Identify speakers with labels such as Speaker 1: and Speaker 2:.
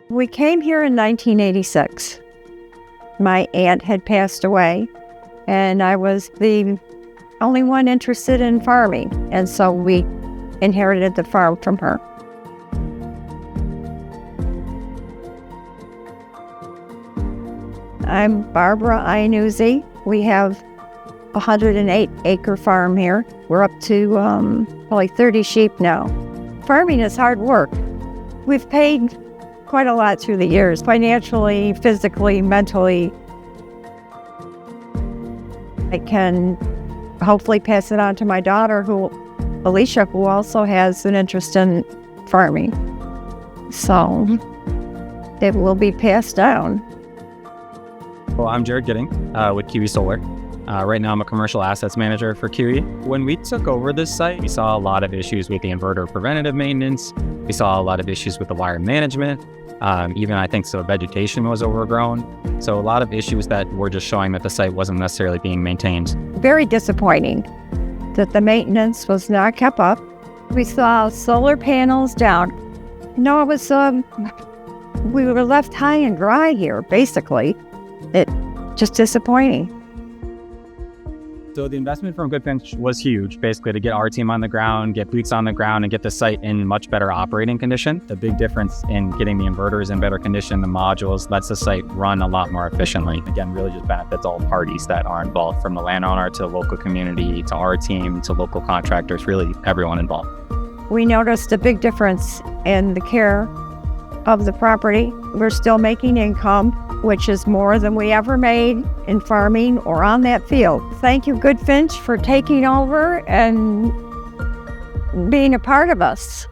Speaker 1: We came here in 1986. My aunt had passed away, and I was the only one interested in farming, and so we inherited the farm from her. I'm Barbara Iannuzzi. We have a 108-acre farm here. We're up to probably 30 sheep now. Farming is hard work. We've paid quite a lot through the years, financially, physically, mentally. I can hopefully pass it on to my daughter, Alicia, who also has an interest in farming. So it will be passed down.
Speaker 2: Well, I'm Jared Gidding with Kiwi Solar. Right now I'm a commercial assets manager for Kiwi. When we took over this site, we saw a lot of issues with the inverter preventative maintenance. We saw a lot of issues with the wire management. Even I think so vegetation was overgrown. So a lot of issues that were just showing that the site wasn't necessarily being maintained.
Speaker 1: Very disappointing that the maintenance was not kept up. We saw solar panels down. No, it was, we were left high and dry here, basically. It just disappointing.
Speaker 2: So the investment from GoodFinch was huge, basically to get our team on the ground, get boots on the ground, and get the site in much better operating condition. The big difference in getting the inverters in better condition, the modules, lets the site run a lot more efficiently. Again, really just benefits all parties that are involved, from the landowner to the local community, to our team, to local contractors, really everyone involved.
Speaker 1: We noticed a big difference in the care of the property. We're still making income, which is more than we ever made in farming or on that field. Thank you, GoodFinch, for taking over and being a part of us.